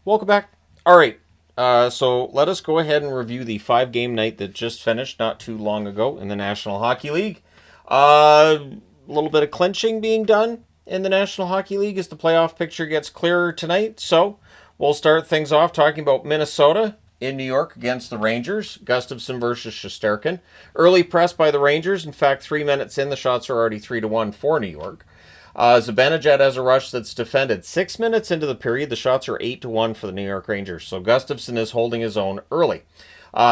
Welcome back. All right. So let us go ahead and review the 5-game night that just finished not too long ago in the National Hockey League. A little bit of clinching being done in the National Hockey League as the playoff picture gets clearer tonight. So we'll start things off talking about Minnesota in New York against the Rangers. Gustafsson versus Shesterkin. Early press by the Rangers. In fact, 3 minutes in, the shots are already 3-1 for New York. Zibanejad has a rush that's defended. 6 minutes into the period, the shots are 8-1 for the New York Rangers. So Gustafsson is holding his own early.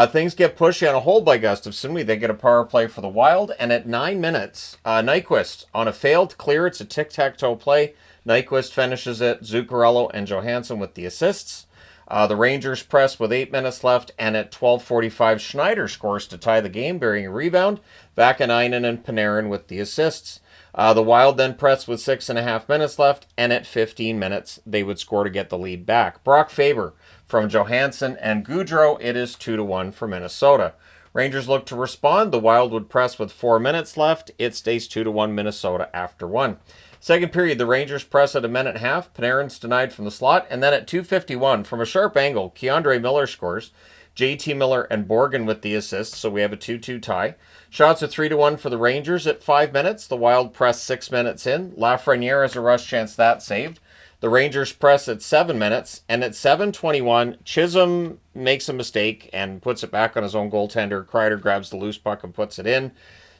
Things get pushy on a hold by Gustafsson. We then get a power play for the Wild. And at 9 minutes, Nyquist on a failed clear. It's a tic-tac-toe play. Nyquist finishes it. Zuccarello and Johansson with the assists. The Rangers press with 8 minutes left, and at 12:45, Schneider scores to tie the game, bearing a rebound. Vakanainen and Panarin with the assists. The Wild then press with 6.5 minutes left, and at 15 minutes, they would score to get the lead back. Brock Faber from Johansson and Gaudreau, it is 2-1 for Minnesota. Rangers look to respond. The Wild would press with 4 minutes left. It stays 2-1 Minnesota after 1. Second period, the Rangers press at a minute and a half. Panarin's denied from the slot. And then at 2:51, from a sharp angle, Keandre Miller scores. JT Miller and Borgen with the assists, so we have a 2-2 tie. Shots are 3-1 for the Rangers at 5 minutes. The Wild press 6 minutes in. Lafreniere has a rush chance, that saved. The Rangers press at 7 minutes, and at 7:21, Chisholm makes a mistake and puts it back on his own goaltender. Kreider grabs the loose puck and puts it in.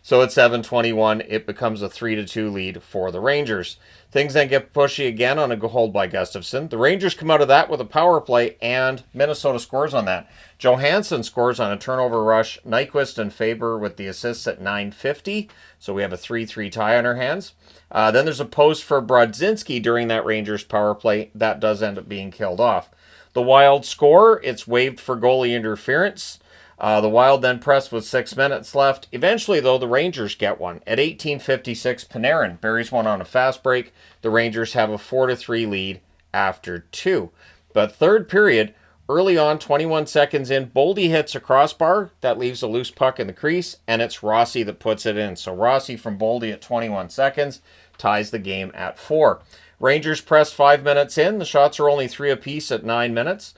So at 7:21, it becomes a 3-2 lead for the Rangers. Things then get pushy again on a hold by Gustafsson. The Rangers come out of that with a power play, and Minnesota scores on that. Johansson scores on a turnover rush. Nyquist and Faber with the assists at 9:50. So we have a 3-3 tie on our hands. Then there's a post for Brodzinski during that Rangers power play. That does end up being killed off. The Wild score. It's waived for goalie interference. The Wild then press with 6 minutes left. Eventually, though, the Rangers get one. At 18:56, Panarin buries one on a fast break. The Rangers have a 4-3 lead after 2. But third period, early on, 21 seconds in, Boldy hits a crossbar. That leaves a loose puck in the crease, and it's Rossi that puts it in. So Rossi from Boldy at 21 seconds ties the game at 4. Rangers press 5 minutes in. The shots are only 3 apiece at 9 minutes.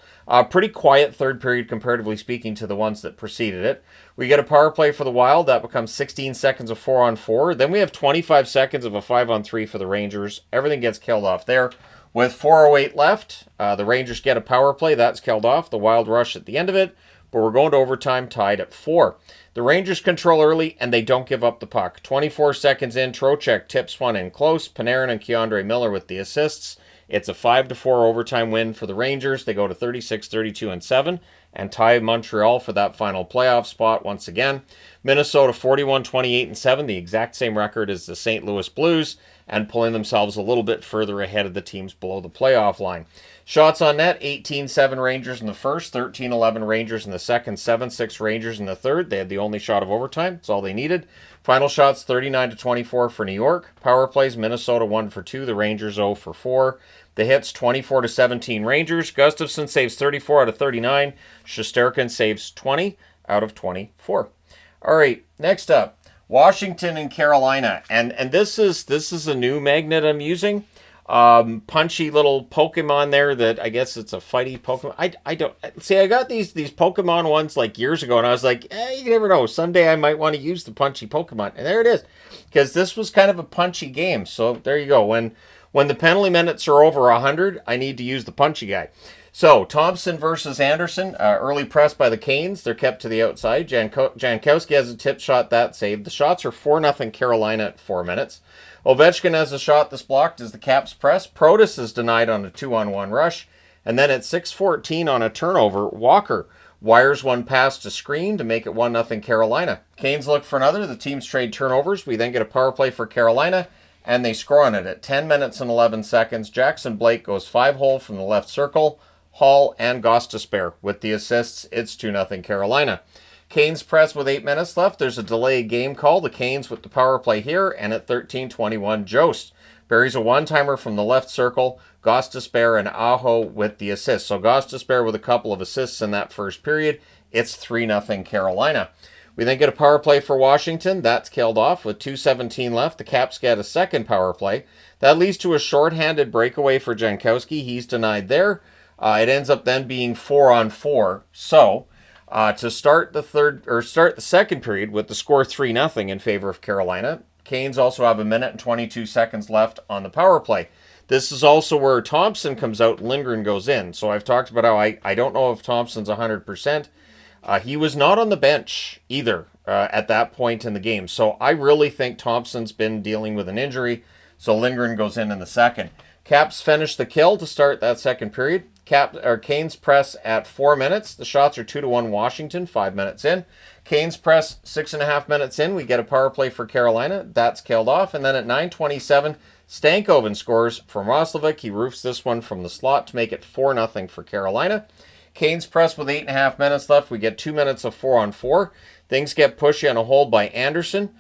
Pretty quiet third period, comparatively speaking, to the ones that preceded it. We get a power play for the Wild. That becomes 16 seconds of 4-on-4. Then we have 25 seconds of a 5-on-3 for the Rangers. Everything gets killed off there. With 4:08 left, the Rangers get a power play. That's killed off. The Wild rush at the end of it. But we're going to overtime, tied at 4. The Rangers control early, and they don't give up the puck. 24 seconds in, Trocheck tips one in close. Panarin and Keandre Miller with the assists. It's a 5-4 overtime win for the Rangers. They go to 36, 32, and 7 and tie Montreal for that final playoff spot once again. Minnesota 41, 28, and 7, the exact same record as the St. Louis Blues, and pulling themselves a little bit further ahead of the teams below the playoff line. Shots on net, 18-7 Rangers in the first, 13-11 Rangers in the second, 7-6 Rangers in the third. They had the only shot of overtime. That's all they needed. Final shots, 39-24 for New York. Power plays, Minnesota 1 for 2, the Rangers 0 for 4. The hits, 24-17 Rangers. Gustafsson saves 34 out of 39. Shesterkin saves 20 out of 24. All right, next up, Washington and Carolina. And this is a new magnet I'm using. Punchy little Pokemon there that I guess it's a fighty Pokemon. I don't see. I got these Pokemon ones like years ago, and I was like, you never know. Someday I might want to use the punchy Pokemon, and there it is, because this was kind of a punchy game. So there you go. When the penalty minutes are over 100, I need to use the punchy guy. So Thompson versus Anderson, early press by the Canes. They're kept to the outside. Jankowski has a tip shot that saved. The shots are 4-0 Carolina at 4 minutes. Ovechkin has a shot that's blocked as the Caps press. Protas is denied on a 2-on-1 rush. And then at 6:14 on a turnover, Walker wires one pass to Screen to make it 1-0 Carolina. Canes look for another. The teams trade turnovers. We then get a power play for Carolina, and they score on it at 10 minutes and 11 seconds. Jackson Blake goes 5-hole from the left circle. Hall and Gostisbehere with the assists. It's 2-0 Carolina. Canes press with 8 minutes left. There's a delayed game call. The Canes with the power play here, and at 13:21, Jost buries a one-timer from the left circle. Gostisbehere and Aho with the assists. So Gostisbehere with a couple of assists in that first period. It's 3-0 Carolina. We then get a power play for Washington. That's killed off with 2:17 left. The Caps get a second power play. That leads to a shorthanded breakaway for Jankowski. He's denied there. It ends up then being 4-on-4. So to start the second period with the score 3-0 in favor of Carolina, Canes also have 1 minute and 22 seconds left on the power play. This is also where Thompson comes out, Lindgren goes in. So I've talked about how I don't know if Thompson's 100%. He was not on the bench either at that point in the game. So I really think Thompson's been dealing with an injury. So Lindgren goes in the second. Caps finish the kill to start that second period. Canes press at 4 minutes. The shots are 2-1 Washington, 5 minutes in. Canes press 6.5 minutes in. We get a power play for Carolina. That's killed off. And then at 9:27, Stankoven scores from Roslovic. He roofs this one from the slot to make it 4-0 for Carolina. Canes press with 8.5 minutes left. We get 2 minutes of 4-on-4. Things get pushy on a hold by Anderson.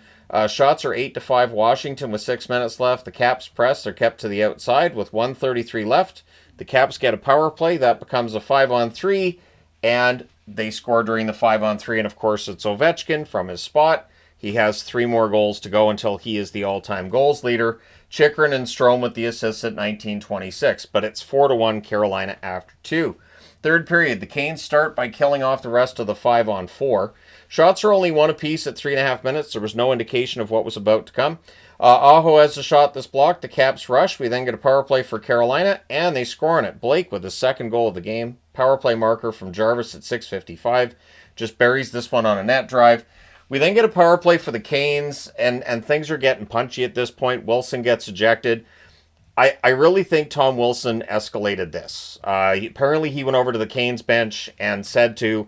Shots are 8-5 Washington with 6 minutes left. The Caps press are kept to the outside with 1:33 left. The Caps get a power play. That becomes a 5-on-3, and they score during the 5-on-3. And, of course, it's Ovechkin from his spot. He has 3 more goals to go until he is the all-time goals leader. Chychrun and Strome with the assists at 19:26. But it's 4-1 Carolina after 2. Third period, the Canes start by killing off the rest of the 5-on-4. Shots are only 1 apiece at 3.5 minutes. There was no indication of what was about to come. Aho has a shot that's blocked. The Caps rush. We then get a power play for Carolina, and they score on it. Blake with the second goal of the game. Power play marker from Jarvis at 6:55. Just buries this one on a net drive. We then get a power play for the Canes, and things are getting punchy at this point. Wilson gets ejected. I really think Tom Wilson escalated this. Apparently he went over to the Canes bench and said to,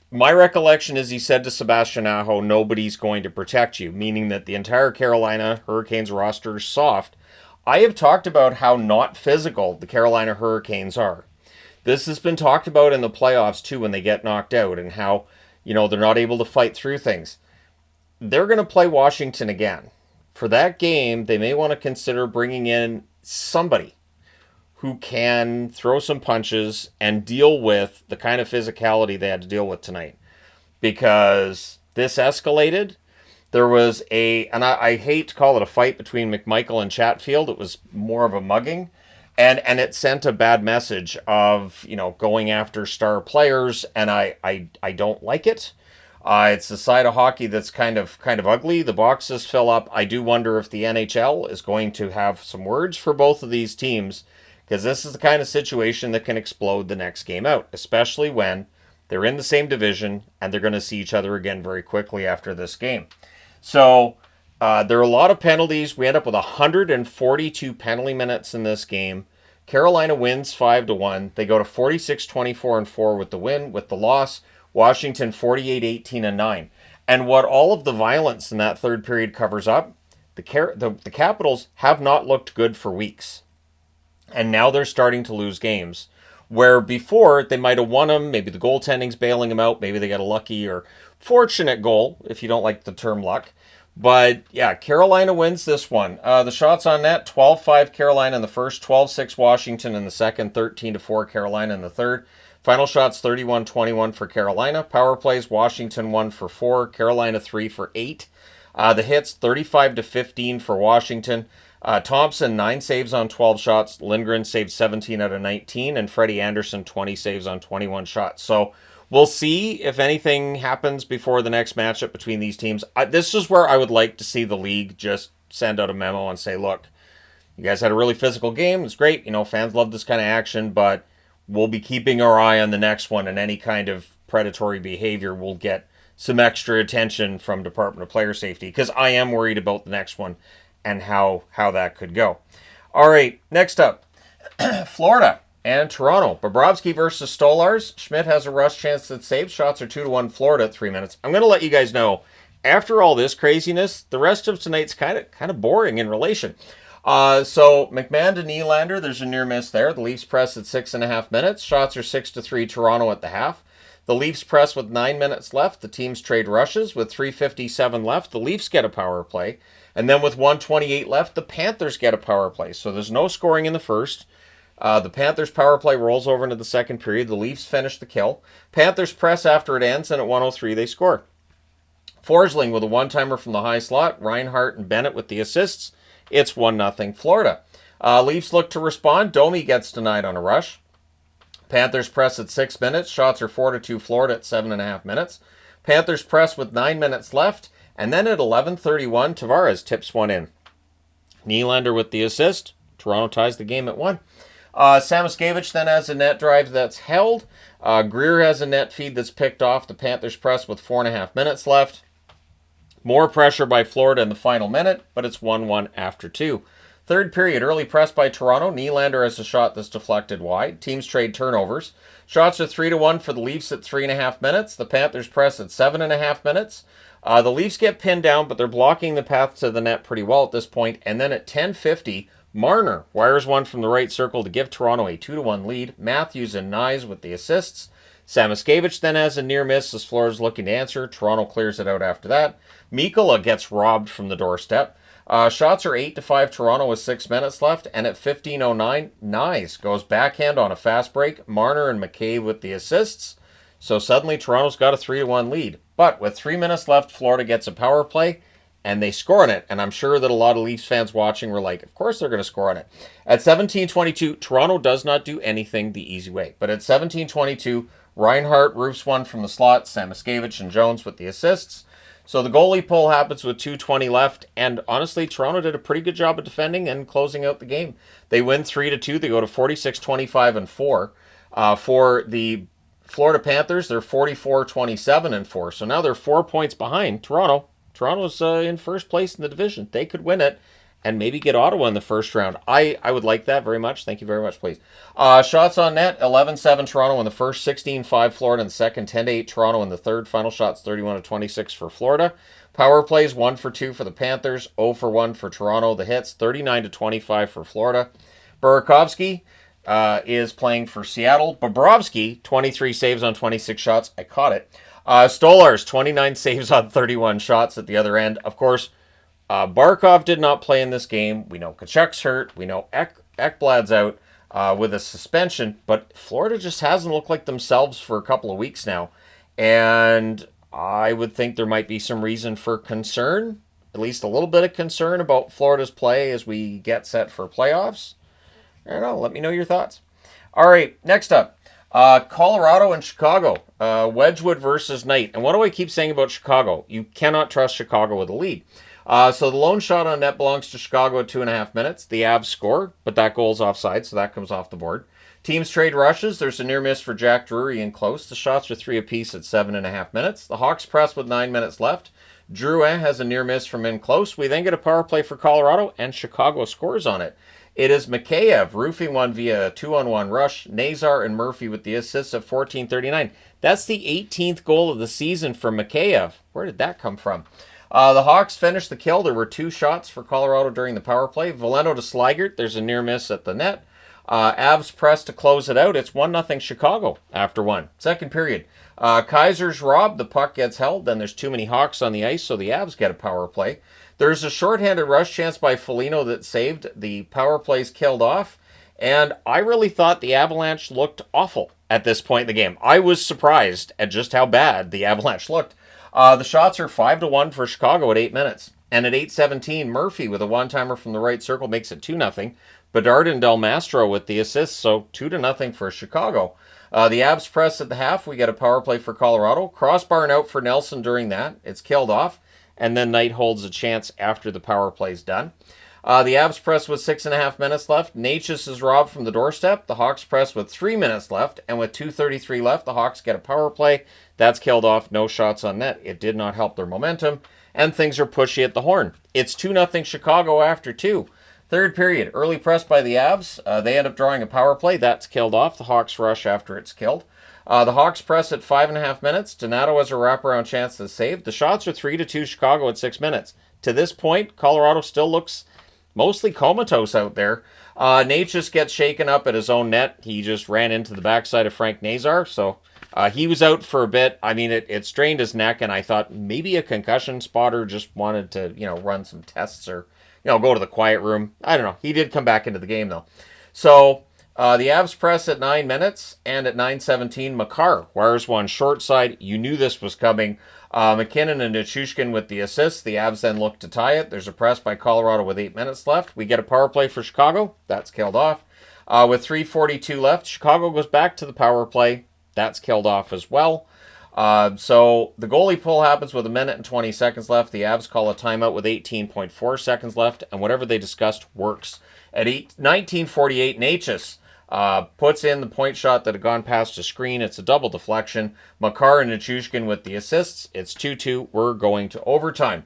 my recollection is he said to Sebastian Aho, nobody's going to protect you, meaning that the entire Carolina Hurricanes roster is soft. I have talked about how not physical the Carolina Hurricanes are. This has been talked about in the playoffs too when they get knocked out and how, they're not able to fight through things. They're going to play Washington again. For that game, they may want to consider bringing in somebody who can throw some punches and deal with the kind of physicality they had to deal with tonight. Because this escalated. There was and I hate to call it a fight between McMichael and Chatfield. It was more of a mugging. And it sent a bad message of, going after star players. And I don't like it. It's the side of hockey that's kind of ugly. The boxes fill up. I do wonder if the NHL is going to have some words for both of these teams, because this is the kind of situation that can explode the next game out, especially when they're in the same division and they're going to see each other again very quickly after this game. So there are a lot of penalties. We end up with 142 penalty minutes in this game. Carolina wins 5-1. They go to 46-24-4 with the win. With the loss, Washington 48-18-9. And what all of the violence in that third period covers up, the Capitals have not looked good for weeks. And now they're starting to lose games where before they might have won them. Maybe the goaltending's bailing them out. Maybe they got a lucky or fortunate goal, if you don't like the term luck. But yeah, Carolina wins this one. The shots on net, 12-5 Carolina in the first, 12-6 Washington in the second, 13-4 Carolina in the third. Final shots, 31-21 for Carolina. Power plays, Washington 1 for 4, Carolina 3 for 8. The hits, 35-15 for Washington. Thompson, 9 saves on 12 shots. Lindgren saved 17 out of 19. And Freddie Anderson, 20 saves on 21 shots. So we'll see if anything happens before the next matchup between these teams. This is where I would like to see the league just send out a memo and say, look, you guys had a really physical game. It's great. Fans love this kind of action, but we'll be keeping our eye on the next one, and any kind of predatory behavior will get some extra attention from Department of Player Safety, because I am worried about the next one and how that could go. All right, next up, Florida and Toronto. Bobrovsky versus Stolars. Schmidt has a rush chance that's saved. Shots are 2-1 Florida at 3 minutes. I'm going to let you guys know, after all this craziness, the rest of tonight's kind of boring in relation. So McMahon to Nylander, there's a near miss there. The Leafs press at 6.5 minutes. Shots are 6-3 Toronto at the half. The Leafs press with 9 minutes left. The teams trade rushes with 3:57 left. The Leafs get a power play. And then with 1:28 left, the Panthers get a power play. So there's no scoring in the first. The Panthers power play rolls over into the second period. The Leafs finish the kill. Panthers press after it ends, and at 1:03 they score. Forsling with a one-timer from the high slot. Reinhart and Bennett with the assists. It's 1-0 Florida. Leafs look to respond. Domi gets denied on a rush. Panthers press at 6 minutes. Shots are 4-2 Florida at 7.5 minutes. Panthers press with 9 minutes left. And then at 11:31, Tavares tips one in. Nylander with the assist. Toronto ties the game at 1. Samoskevich then has a net drive that's held. Greer has a net feed that's picked off. The Panthers press with 4.5 minutes left. More pressure by Florida in the final minute, but it's 1-1 after 2. Third period, early press by Toronto. Nylander has a shot that's deflected wide. Teams trade turnovers. Shots are 3-1 for the Leafs at 3.5 minutes. The Panthers press at 7.5 minutes. The Leafs get pinned down, but they're blocking the path to the net pretty well at this point. And then at 10:50, Marner wires one from the right circle to give Toronto a 2-1 lead. Matthews and Nyes with the assists. Samoskevich then has a near miss as Florida's looking to answer. Toronto clears it out after that. Mikkola gets robbed from the doorstep. Shots are 8-5 Toronto with 6 minutes left. And at 15:09, Nyes goes backhand on a fast break. Marner and McCabe with the assists. So suddenly Toronto's got a 3-1 lead. But with 3 minutes left, Florida gets a power play. And they score on it. And I'm sure that a lot of Leafs fans watching were like, of course they're going to score on it. At 17:22, Toronto does not do anything the easy way. But at 17:22, Reinhart roofs one from the slot. Samoskevich and Jones with the assists. So the goalie pull happens with 2:20 left. And honestly, Toronto did a pretty good job of defending and closing out the game. They win 3-2. They go to 46-25-4. For the Florida Panthers, they're 44-27-4. So now they're 4 points behind Toronto. Toronto's in first place in the division. They could win it and maybe get Ottawa in the first round. I would like that very much. Thank you very much, please. Shots on net, 11-7 Toronto in the first, 16-5 Florida in the second, 10-8 Toronto in the third. Final shots 31-26 for Florida. Power plays 1 for 2 for the Panthers, 0 for 1 for Toronto. The hits 39-25 for Florida. Burakovsky is playing for Seattle. Bobrovsky, 23 saves on 26 shots. I caught it. Stolarz, 29 saves on 31 shots at the other end. Of course, Barkov did not play in this game. We know Tkachuk's hurt. We know Ekblad's out with a suspension. But Florida just hasn't looked like themselves for a couple of weeks now. And I would think there might be some reason for concern, at least a little bit of concern about Florida's play as we get set for playoffs. I don't know. Let me know your thoughts. All right, next up. Colorado and Chicago. Wedgwood versus Knight. And what do I keep saying about Chicago? You cannot trust Chicago with a lead. So the lone shot on net belongs to Chicago at 2.5 minutes. The Avs score, but that goal's offside, so that comes off the board. Teams trade rushes. There's a near miss for Jack Drury in close. The shots are 3 apiece at 7.5 minutes. The Hawks press with 9 minutes left. Drouin has a near miss from in close. We then get a power play for Colorado, and Chicago scores on it. It is Mikheyev roofing one via a 2-on-1 rush. Nazar and Murphy with the assists at 14:39. That's the 18th goal of the season for Mikheyev. Where did that come from? The Hawks finished the kill. There were 2 shots for Colorado during the power play. Veleno to Sligert. There's a near miss at the net. Avs press to close it out. It's 1-0 Chicago after 1. Second period. Kaiser's robbed. The puck gets held. Then there's too many Hawks on the ice, so the Avs get a power play. There's a shorthanded rush chance by Foligno that saved. The power plays killed off. And I really thought the Avalanche looked awful at this point in the game. I was surprised at just how bad the Avalanche looked. The shots are 5-1 for Chicago at 8 minutes. And at 8:17, Murphy with a one-timer from the right circle makes it 2-0. Bedard and Del Mastro with the assists, so 2-0 for Chicago. The Avs press at the half. We get a power play for Colorado. Crossbar and out for Nelson during that. It's killed off. And then Knight holds a chance after the power play's done. The Avs press with 6.5 minutes left. Natchez is robbed from the doorstep. The Hawks press with 3 minutes left. And with 2:33 left, the Hawks get a power play. That's killed off. No shots on net. It did not help their momentum. And things are pushy at the horn. It's 2-0 Chicago after 2. Third period. Early press by the Avs. They end up drawing a power play. That's killed off. The Hawks rush after it's killed. The Hawks press at 5.5 minutes. Donato has a wraparound chance to save. The shots are 3-2 Chicago at 6 minutes. To this point, Colorado still looks mostly comatose out there. Natchez gets shaken up at his own net. He just ran into the backside of Frank Nazar, so he was out for a bit. I mean, it strained his neck, and I thought maybe a concussion spotter just wanted to, run some tests or, go to the quiet room. I don't know. He did come back into the game, though. So the Avs press at 9 minutes, and at 9:17, Makar wires one short side. You knew this was coming. McKinnon and Nichushkin with the assist. The Avs then look to tie it. There's a press by Colorado with 8 minutes left. We get a power play for Chicago. That's killed off. With 3:42 left, Chicago goes back to the power play. That's killed off as well. So the goalie pull happens with 1:20 seconds left. The Avs call a timeout with 18.4 seconds left, and whatever they discussed works. At 19:48, Natchez puts in the point shot that had gone past a screen. It's a double deflection. Makar and Nichushkin with the assists. It's 2-2. We're going to overtime.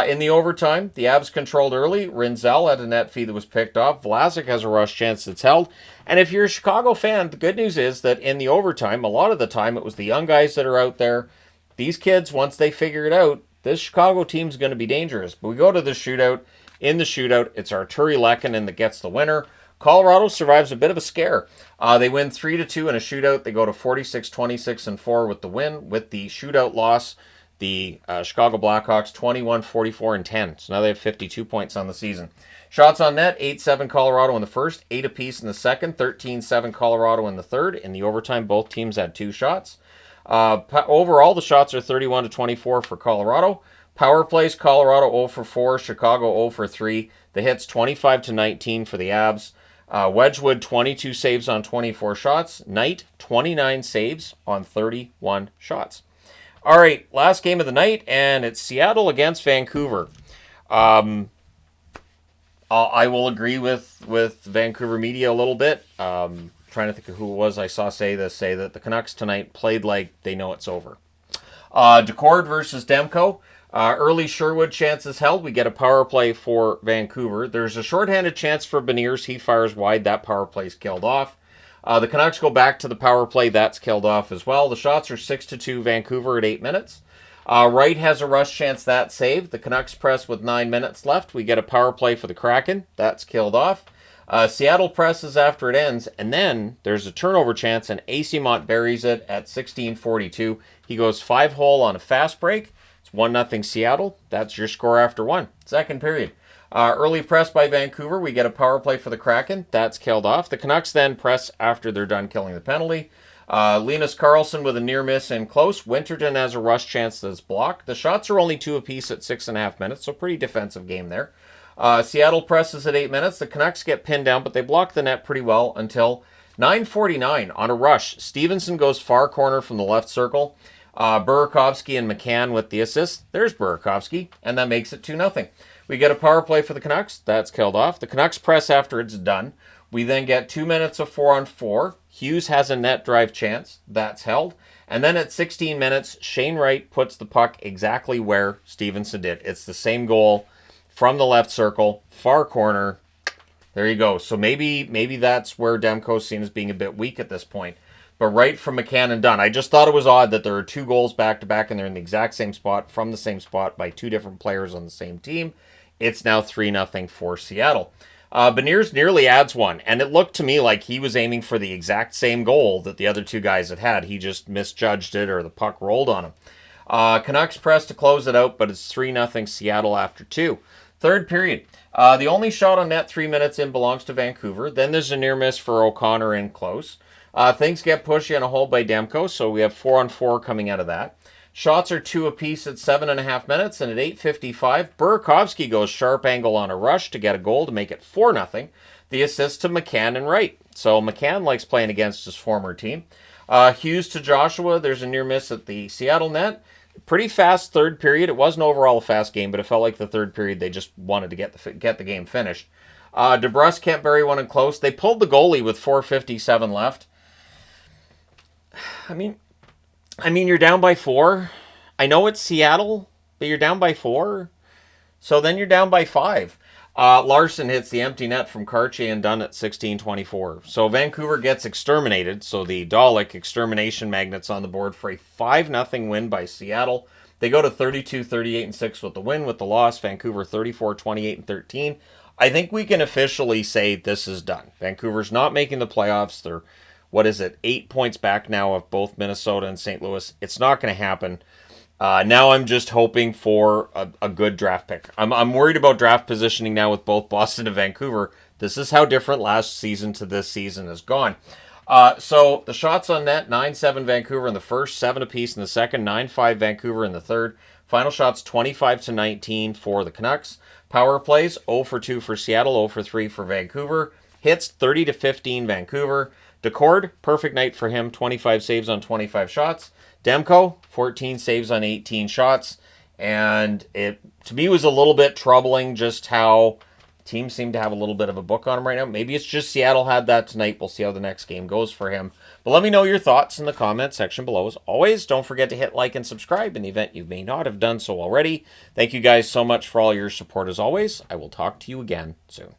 In the overtime, the Avs controlled early. Rinzel had a net feed that was picked off. Vlasic has a rush chance that's held. And if you're a Chicago fan, the good news is that in the overtime, a lot of the time, it was the young guys that are out there. These kids, once they figure it out, this Chicago team's going to be dangerous. But we go to the shootout. In the shootout, it's Arturi Lehkonen that gets the winner. Colorado survives a bit of a scare. They win 3-2 in a shootout. They go to 46-26-4 with the win. With the shootout loss, the Chicago Blackhawks 21-44-10. So now they have 52 points on the season. Shots on net, 8-7 Colorado in the first, 8 apiece in the second, 13-7 Colorado in the third. In the overtime, both teams had 2 shots. Overall, the shots are 31-24 for Colorado. Power plays, Colorado 0-4, Chicago 0-3. The hits 25-19 for the Avs. Wedgwood 22 saves on 24 shots. Knight 29 saves on 31 shots. All right, last game of the night, and it's Seattle against Vancouver. I will agree with Vancouver media a little bit. Trying to think of who it was I saw say that the Canucks tonight played like they know it's over. Decord versus Demko. Early Sherwood chances held. We get a power play for Vancouver. There's a shorthanded chance for Beniers. He fires wide. That power play's killed off. The Canucks go back to the power play. That's killed off as well. The shots are 6-2 Vancouver at 8 minutes. Wright has a rush chance. That's saved. The Canucks press with 9 minutes left. We get a power play for the Kraken. That's killed off. Seattle presses after it ends. And then there's a turnover chance, and AC Mont buries it at 16:42. He goes 5-hole on a fast break. It's 1-0 Seattle. That's your score after 1. Second period. Early press by Vancouver. We get a power play for the Kraken. That's killed off. The Canucks then press after they're done killing the penalty. Linus Karlsson with a near miss and close. Winterton has a rush chance that's blocked. The shots are only 2 apiece at 6.5 minutes, so pretty defensive game there. Seattle presses at 8 minutes. The Canucks get pinned down, but they block the net pretty well until 9:49 on a rush. Stevenson goes far corner from the left circle. Burakovsky and McCann with the assist. There's Burakovsky, and that makes it 2-0. We get a power play for the Canucks. That's killed off. The Canucks press after it's done. We then get 2 minutes of 4-on-4. Hughes has a net drive chance. That's held. And then at 16 minutes, Shane Wright puts the puck exactly where Stevenson did. It's the same goal from the left circle, far corner. There you go. So maybe that's where Demko's seen as being a bit weak at this point. But right from McCann and Dunn. I just thought it was odd that there are 2 goals back-to-back and they're in the exact same spot from the same spot by 2 different players on the same team. It's now 3-0 for Seattle. Beniers nearly adds 1, and it looked to me like he was aiming for the exact same goal that the other 2 guys had. He just misjudged it, or the puck rolled on him. Canucks press to close it out, but it's 3-0 Seattle after 2. Third period. The only shot on net 3 minutes in belongs to Vancouver. Then there's a near miss for O'Connor in close. Things get pushy on a hole by Demko, so we have 4-on-4 coming out of that. Shots are 2 apiece at 7.5 minutes, and at 8:55, Burakovsky goes sharp angle on a rush to get a goal to make it 4-0. The assist to McCann and Wright. So McCann likes playing against his former team. Hughes to Joshua. There's a near miss at the Seattle net. Pretty fast third period. It wasn't overall a fast game, but it felt like the third period they just wanted to get the game finished. DeBrusk can't bury one in close. They pulled the goalie with 4:57 left. I mean, you're down by 4. I know it's Seattle, but you're down by 4. So then you're down by 5. Larson hits the empty net from COL-CHI and Dunn at 16:24. So Vancouver gets exterminated. So the Dalek extermination magnets on the board for a 5-0 win by Seattle. They go to 32-38-6 with the win. With the loss, Vancouver 34-28-13. I think we can officially say this is done. Vancouver's not making the playoffs. They're 8 points back now of both Minnesota and St. Louis. It's not going to happen. Now I'm just hoping for a good draft pick. I'm worried about draft positioning now with both Boston and Vancouver. This is how different last season to this season has gone. So the shots on net, 9-7 Vancouver in the first, 7 apiece in the second, 9-5 Vancouver in the third. Final shots 25-19 for the Canucks. Power plays 0-2 for Seattle, 0-3 for Vancouver. hits 30 to 15 Vancouver. Decord, perfect night for him, 25 saves on 25 shots. Demko, 14 saves on 18 shots. And it, to me, was a little bit troubling just how teams seem to have a little bit of a book on him right now. Maybe it's just Seattle had that tonight. We'll see how the next game goes for him. But let me know your thoughts in the comments section below. As always, don't forget to hit like and subscribe in the event you may not have done so already. Thank you guys so much for all your support as always. I will talk to you again soon.